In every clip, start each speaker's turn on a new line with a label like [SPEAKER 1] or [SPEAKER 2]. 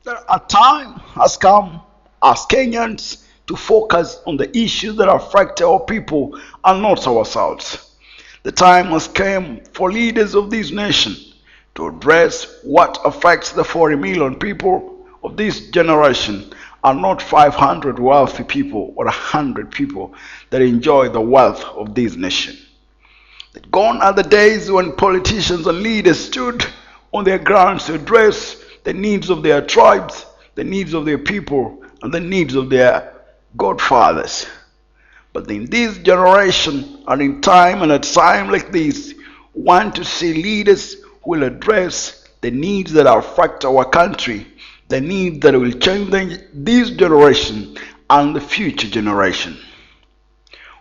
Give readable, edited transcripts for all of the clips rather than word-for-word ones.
[SPEAKER 1] That a time has come as Kenyans to focus on the issues that affect our people and not ourselves. The time has come for leaders of this nation to address what affects the 40 million people of this generation and not 500 wealthy people or 100 people that enjoy the wealth of this nation. Gone are the days when politicians and leaders stood on their grounds to address the needs of their tribes, the needs of their people, and the needs of their godfathers. But in this generation, and in time and at time like this, we want to see leaders who will address the needs that affect our country, the needs that will change this generation and the future generation.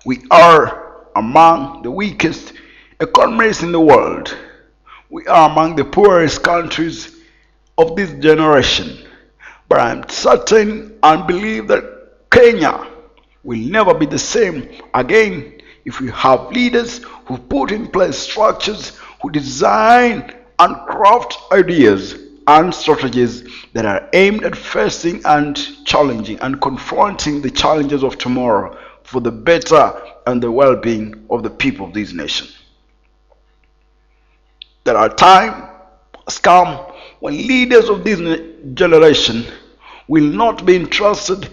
[SPEAKER 1] We are among the weakest economies in the world. We are among the poorest countries of this generation. But I'm certain and believe that Kenya will never be the same again if we have leaders who put in place structures, who design and craft ideas and strategies that are aimed at facing and challenging and confronting the challenges of tomorrow for the better and the well-being of the people of this nation. There are times has come when leaders of this generation will not be interested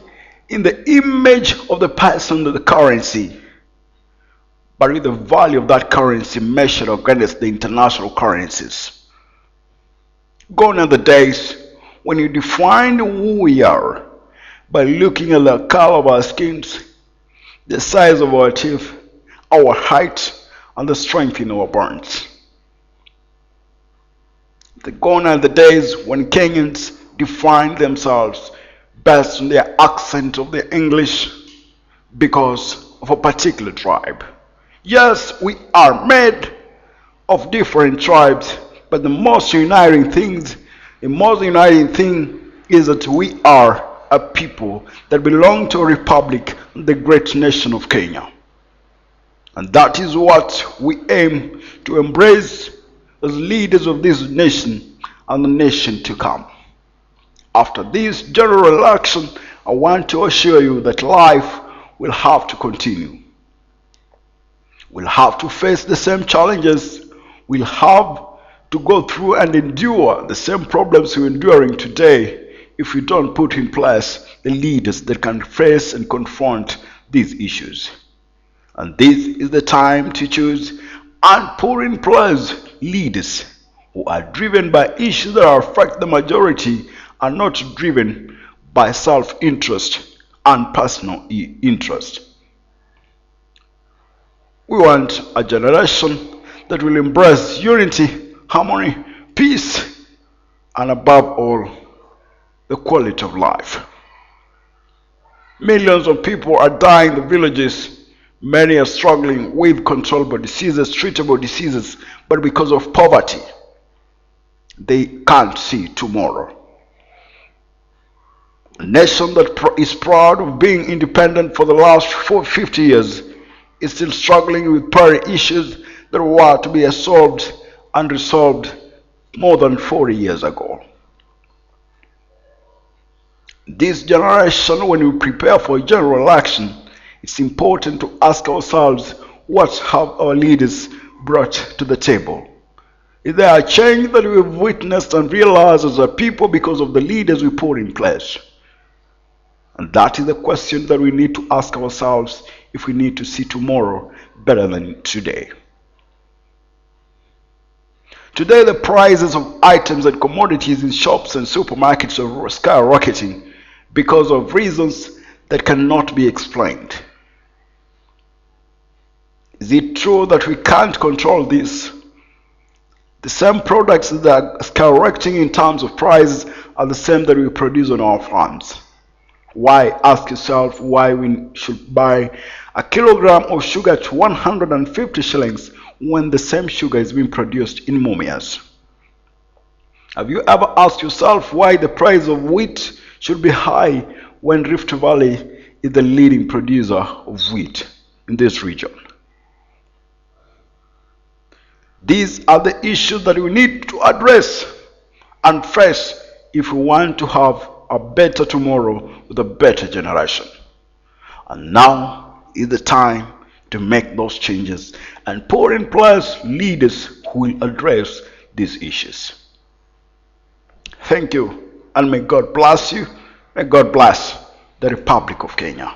[SPEAKER 1] in the image of the person of the currency, but with the value of that currency measured against the international currencies. Gone are the days when you define who we are by looking at the color of our skins, the size of our teeth, our height, and the strength in our bones. Gone are the days when Kenyans define themselves based on their accent of their English because of a particular tribe. Yes, we are made of different tribes, but the most uniting thing is that we are a people that belong to a republic, the great nation of Kenya. And that is what we aim to embrace as leaders of this nation and the nation to come. After this general election, I want to assure you that life will have to continue. We'll have to face the same challenges. We'll have to go through and endure the same problems we're enduring today if we don't put in place the leaders that can face and confront these issues. And this is the time to choose and put in place leaders who are driven by issues that affect the majority and not driven by self-interest and personal interest. We want a generation that will embrace unity, harmony, peace, and above all, the quality of life. Millions of people are dying in the villages. Many are struggling with controllable diseases, treatable diseases, but because of poverty, they can't see tomorrow. A nation that is proud of being independent for the last 50 years is still struggling with prior issues that were to be solved and resolved more than 40 years ago. This generation, when we prepare for a general election, it's important to ask ourselves, what have our leaders brought to the table? Is there a change that we've witnessed and realized as a people because of the leaders we put in place? And that is the question that we need to ask ourselves if we need to see tomorrow better than today. Today, the prices of items and commodities in shops and supermarkets are skyrocketing because of reasons that cannot be explained. Is it true that we can't control this? The same products that are skyrocketing in terms of prices are the same that we produce on our farms. Why? Ask yourself why we should buy a kilogram of sugar at 150 shillings when the same sugar is being produced in Mumias. Have you ever asked yourself why the price of wheat should be high when Rift Valley is the leading producer of wheat in this region? These are the issues that we need to address and face if we want to have a better tomorrow with a better generation. And now is the time to make those changes and put in place leaders who will address these issues. Thank you, and may God bless you. May God bless the Republic of Kenya.